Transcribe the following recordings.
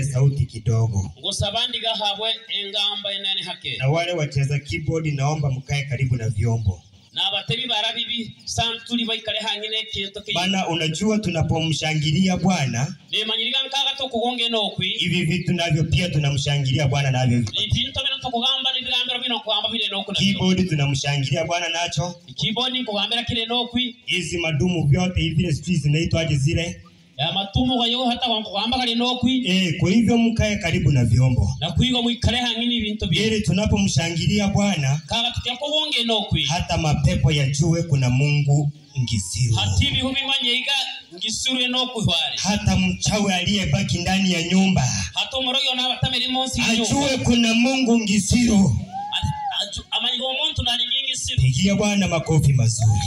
sauti kidogo. Ngusabandiga habwe engamba enene hake. Na wale wacheza keyboard naomba mkae karibu na vyombo. Na batebi barabibi santuli baikale hangine kintu ki. Bana unajua tunapomshangilia Bwana, ni manyiriga nkaga to kugonge no kwi. Hivi vitu navyo pia tunamshangilia Bwana navyo. Ni bintu bino to kugamba ni bigambira bino kwamba bile no kuna. Keyboard tunamshangilia Bwana nacho. Keyboard kugambira kile no kwi. Hizi madumu vyote hivi streets zinaitwaje zile? Ya matumu kwa yo hata kwamba kale no kwi. Kwa hivyo mkae karibu na vyombo. Na kuigo mwikale hangini bintu bile. Ili tunapomshangilia Bwana, kaga tutako gonge no kwi. Hata mapepo yajue kuna Mungu ngisiru. Hatibi hubimanyeiga ngisuru no kuhwari. Hata mchawi aliyebaki ndani ya nyumba, hata moroyo na batameri monsi ajue kuna Mungu ngisiru. Amanyigo muntu nali ngisiru. Pigia Bwana makofi mazuri.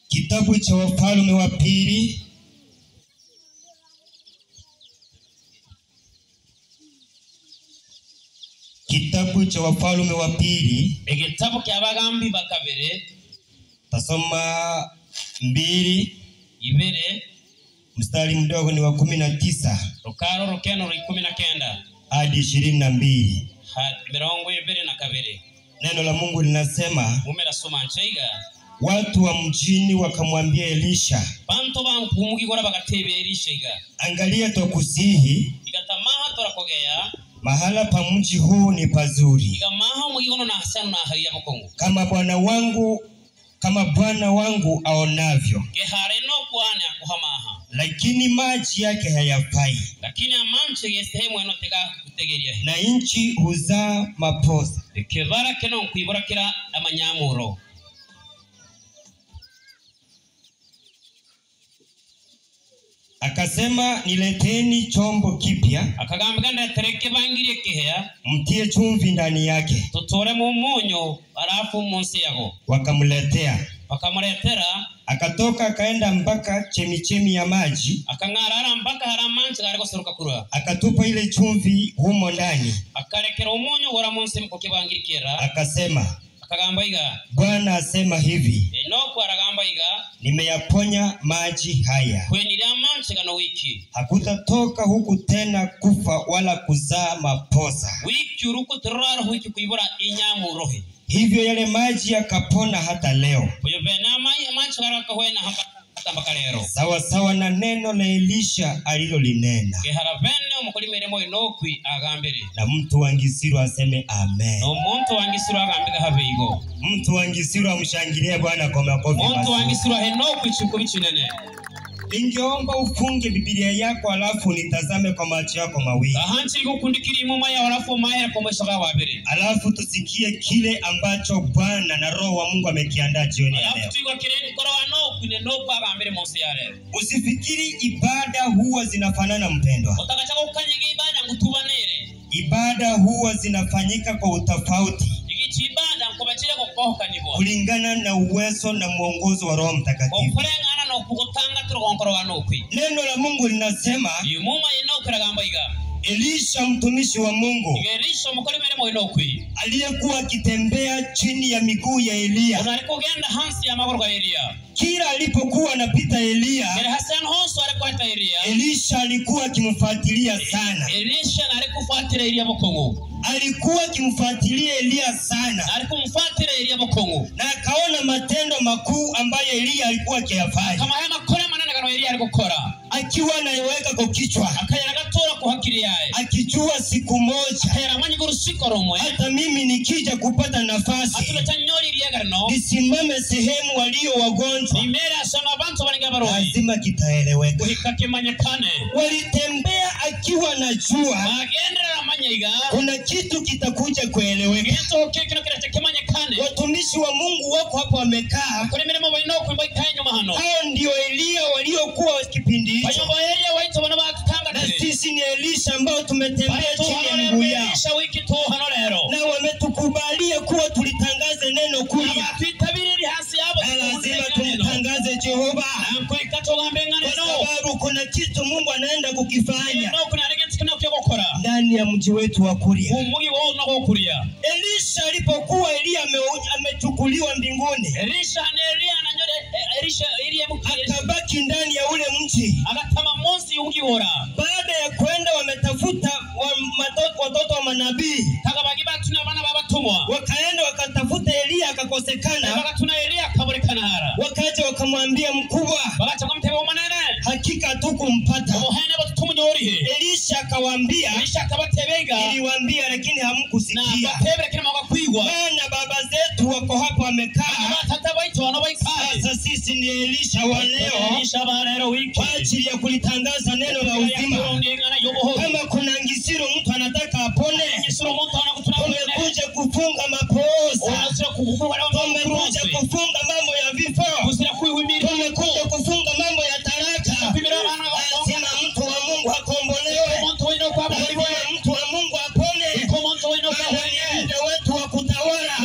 Kitabu cha Wafalme wa Pili Kitabu cha Wafalme wa Pili, ekitabu ky'abagambi bakabere, tasoma 2 ibere mstari mdogo ni wa 19 rukaro rukeno 19 hadi 22. Mirongo ibere na kabere. Neno la Mungu linasema, mumera soma nchaiga, watu wa mjini wakamwambia Elisha, bantu bampumugi gora bagatebe Elisha iga, angalia tokusihi, igatamaha torakogea, mahala pa mji huu ni pazuri, igamaha mugigono na hasanu na hariya bokongo, kama Bwana wangu aonavyo, gehare no kwane akuhamaha, lakini maji yake hayafai, lakini amanche gesehemu eno tega kutegeria, na inchi huzaa maposa, kevara keno nkwibora kira amanyamuro. Akasema, nileteni chombo kipya. Akagamba ndatereke bangirie kihea, mtie chumvi ndani yake, tutore mu munyo alafu munsi yago. Wakamletea. Wakamuletera. Akatoka akaenda mpaka chemichemi ya maji, akangarara mpaka haramanchi gareko soruka kurwa. Akatupa ile chumvi humo ndani, akarekera umunyo wora munsi mkoke bangirikira. Akasema, akagamba iga, Bwana asema hivi, enoko aragamba iga, nimeyaponya maji haya, kweni amanchi gano wiki, hakutatoka huku tena kufa wala kuzaa maposa. Wiki uruku terara wiki kuibora inyamurohi. Hivyo yale maji yakapona hata leo. Oyo bena manchi garaka hoena hata makalero. Sawa sawa na neno la Elisha alilolinena. Geharavene umukolime mo inokwi agambere. Na mtu wa Ngisiru aseme amen. No muntu wa Ngisiru agambega habeigo. Mtu wa Ngisiru amshangilie Bwana kwa makofi mazuri. Muntu wa Ngisiru henokwi chukubichinene. Ningeomba ufunge Biblia yako alafu nitazame kwa macho yako mawili. Ahanchi kukundikiri muma ya alafu maera kwa mwishoga wabere. Alafu tusikie kile ambacho Bwana na Roho wa Mungu amekiandaa jioni ya leo. Alafu tuigwa kireni kora wano kwine nopo agambere monsi ya leo. Usifikiri ibada huwa zinafanana mpendwa. Utakachaka ukanyege ibada ngutubanere. Ibada huwa zinafanyika kwa utofauti, ibada nkobachire kokohoka nibo, kulingana na uwezo na mwongozo wa Roho Mtakatifu. Okulengana na kugotanga turokonkoro wanokwi. Neno la Mungu linasema, yumuma yenokiragamba iga, Elisha mtumishi wa Mungu, Elisha mukolimere mo inokwi, aliyekuwa akitembea chini ya miguu ya Elia. Unalikogenda hansi ya magoro ya Elia. Kila alipokuwa anapita Elia, Elisha alikuwa akimfuatilia sana. Elisha alikufuatilia Elia bokongo. Alikuwa akimfuatilia Elia sana. Alikumfuatilia Elia bokongo. Na akaona matendo makuu ambayo Elia alikuwa akiyafanya. Kama haya makora manene kana Elia alikokora. Akiwa anaiweka kwa kichwa. Akayagatora kwa hakili yae. Akijua siku moja, hata mimi nikija kupata nafasi, nisimame sehemu walio wagonjwa, lazima kitaeleweka. Walitembea akiwa na jua kuna kitu kitakuja kueleweka. Watumishi wa Mungu wako hapo wamekaa. Hao ndio Elia waliokuwa kipindi hicho. Na sisi ni Elisha ambao tumetembea chini ya miguu yao. Na wametukubalia kuwa tulitangaze neno kuli. Na lazima tumtangaze Jehova, kwa sababu kuna kitu Mungu anaenda kukifanya ndani ya mji wetu wa Kuria. Elisha alipokuwa Elia amechukuliwa mbinguni, akabaki ndani ya ule nchi. agatama munsi y'ugihora. Baada ya kwenda wametafuta watoto wa manabii. Tagabagiba tuna bana babatumwa. Wakaenda wakatafuta Elia akakosekana. Bagatuna Elia akaborekana hara. Wakaja wakamwambia mkubwa, bagacha kumteba umanene. Hakika hatukumpata. Obuhene batumunyorihe. Elisha akawaambia, Elisha akabatebega. Niliwaambia lakini hamkusikia. Na batebera kina magakwigwa. Maana baba zetu wako hapa wamekaa. Sasa sisi ni Elisha wa leo. Kwa ajili ya kulitangaza neno la uzima. Kama kuna ngisiro mtu anataka apone, tumekuja kufunga mapoza. Tumekuja kufunga mambo ya vifo. Tumekuja kufunga mambo ya taraka. Lazima mtu wa Mungu akombolewe. Lazima mtu wa Mungu apone. Ni muda wetu wa kutawala.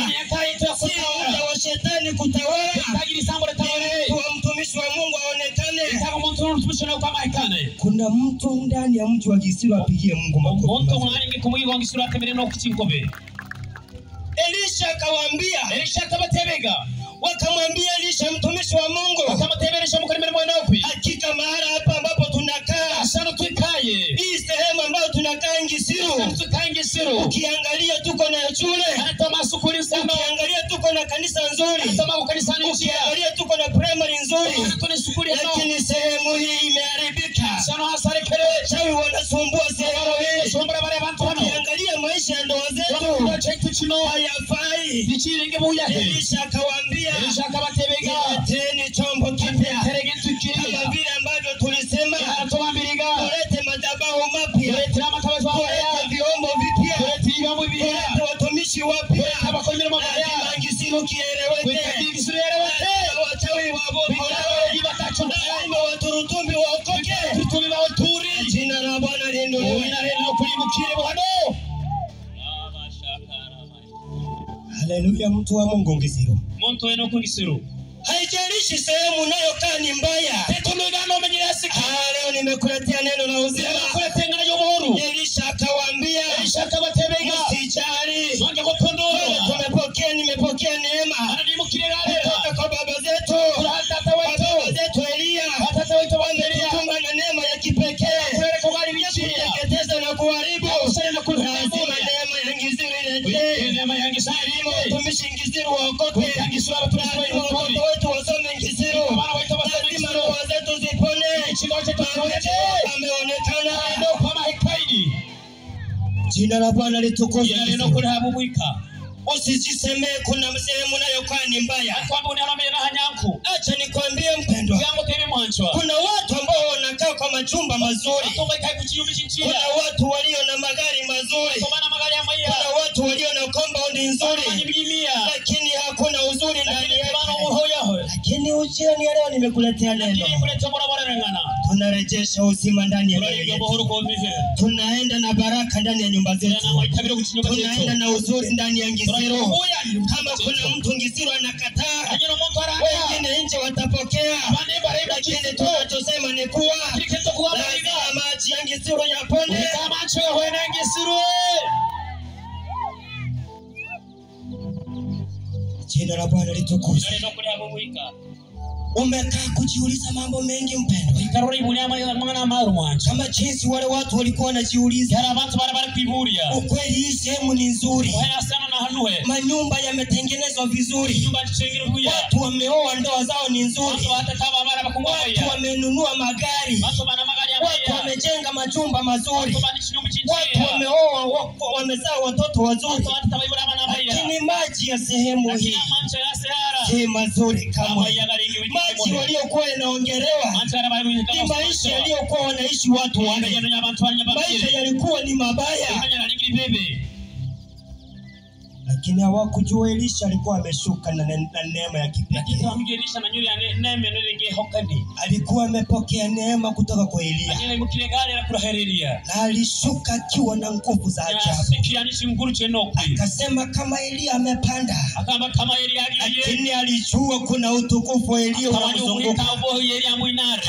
Si muda wa shetani kutawala. Ni wa mtumishi wa Mungu aonekane. Kuna mtu ndani ya mtu wa Gisiro apigie Mungu makofi. Elisha akawaambia, Elisha akabatebega. Wakamwambia Elisha mtumishi wa Mungu, hakika mahali hapa ambapo tunakaa, hii sehemu ambayo tunakaa Ngisiro, ukiangalia tuko na shule, ukiangalia tuko na kanisa nzuri, ukiangalia tuko na primary nzuri, lakini sehemu hii imeharibika. Chawi wanasumbua sehemu hii. Ukiangalia maisha ya ndoa zetu hayafai. Elisha akawaambia, leteni chombo kipya kama vile ambavyo tulisema, tulete madhabahu mapya, tulete vyombo vipya, tulete watumishi wapya. Lazima Ngisiro kieleweke. Wachawi wabomolewe, lazima waturutumbi waokoke. Jina la Bwana liinuliwe. Haleluya, mtu wa Mungu Ngisiro. Haijalishi sehemu unayokaa ni mbaya. Leo nimekuletea neno la uzima. Elisha akawaambia, msijali. Nimepokea neema kutoka kwa baba zetu. Baba zetu Elia wametutuma na neema ya kipekee kuteketeza na kuharibu. Lazima neema ya Ngisiro irejee. Watumishi Ngisiro waokoke. Watoto wetu wasome Ngisiro. Lazima roho zetu zipone. Ameonekana. Jina la Bwana litukuzwe. Usijisemee kuna sehemu unayokaa ni mbaya. Acha nikwambie mpendwa, kuna watu ambao wanakaa kwa majumba mazuri. Kuna watu walio na magari mazuri. Kuna watu walio na compound nzuri, lakini hakuna uzuri ndani yake. Lakini jioni ya leo nimekuletea neno. Tunarejesha uzima ndani ya nyumba yetu. Tunaenda na baraka ndani ya nyumba zetu. Tunaenda na uzuri ndani ya Ngisiro. Kama kuna mtu Ngisiro anakataa, wengine nje watapokea. Lakini tunachosema ni kuwa lazima maji ya Ngisiro yapone. Jina la Bwana litukuzwe. Umekaa kujiuliza mambo mengi mpendwa, kama jinsi wale watu walikuwa wanajiuliza. Ukweli hii sehemu ni nzuri. Manyumba yametengenezwa vizuri. Watu wameoa, ndoa zao ni nzuri. Watu wamenunua magari. Watu wamejenga majumba mazuri. Watu wameoa, wamezaa watoto wazuri. Lakini maji ya sehemu hii si mazuri kama maji waliokuwa yanaongelewa ni maisha yaliokuwa wanaishi watu wale. Maisha yalikuwa ni mabaya, lakini hawakujua Elisha alikuwa ameshuka na neema ya kipekee. Alikuwa amepokea neema kutoka kwa Elia, na alishuka akiwa na nguvu za ajabu. Akasema kama Elia amepanda, lakini alijua kuna utukufu Elia unamzunguka.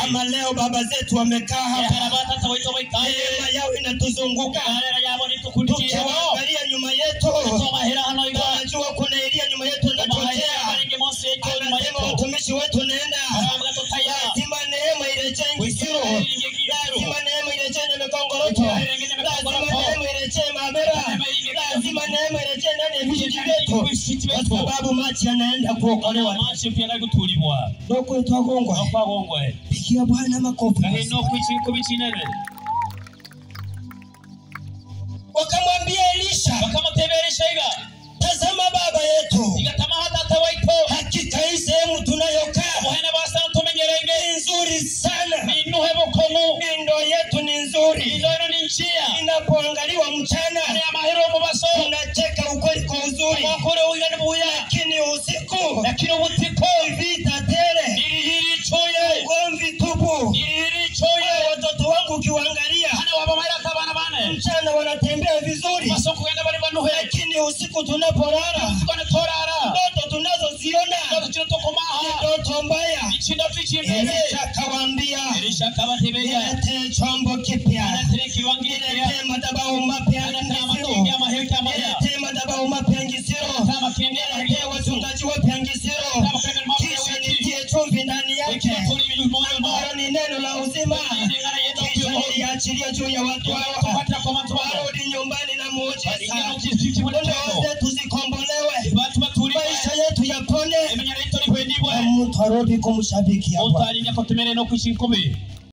Kama leo baba zetu wamekaa hapa, neema yao inatuzunguka. Tukiangalia nyuma yetu, tunajua kuna Elia nyuma yetu anapotea. Anasema mtumishi wetu nenda. Lazima neema irejee Ngisiro. neema irejee Mabera, lazima neema irejee ndani ya vijiji vyetu, kwa sababu maji yanaenda kuokolewa. Maji pia yanatulibwa. Ndio kwetu Agongwe. Agongwe. Pigia Bwana makofi. Kahino kubichina. Wakamwambia Elisha, wakamteberesha iga, tazama baba yetu, igatama hata waito, hakika hii sehemu tunayokaa wahene basa tumenyerenge nzuri sana, minuhe bokomu, ndo yetu ni nzuri, ndo ni njia, inapoangaliwa mchana ni amahero mu baso, tunacheka ukweli kwa uzuri, wakore uyane buya, lakini usiku utiko vita tele, nilihiri choye, ugomvi tupu, nilihiri choye. Watoto wangu ukiwaangalia hana wabamaira kabana bane, mchana wanatembea vizuri, masoko yenda bali banuhe, lakini usiku tunapolala, usiku anatorara, ndoto tunazoziona ndoto mbaya. Elisha akawaambia, niletee chombo kipya, niletee madhabahu mapya Ngisiro, niletee madhabahu mapya Ngisiro, niletee wachungaji wapya Ngisiro, kisha nitie chumvi ndani yake ambalo ni neno la uzima, kisha niliachilia juu ya watu hawa, warudi nyumbani na muujiza, ndoa zetu zikombolewe, maisha yetu yapone, mtu arudi kumshabikia Bwana.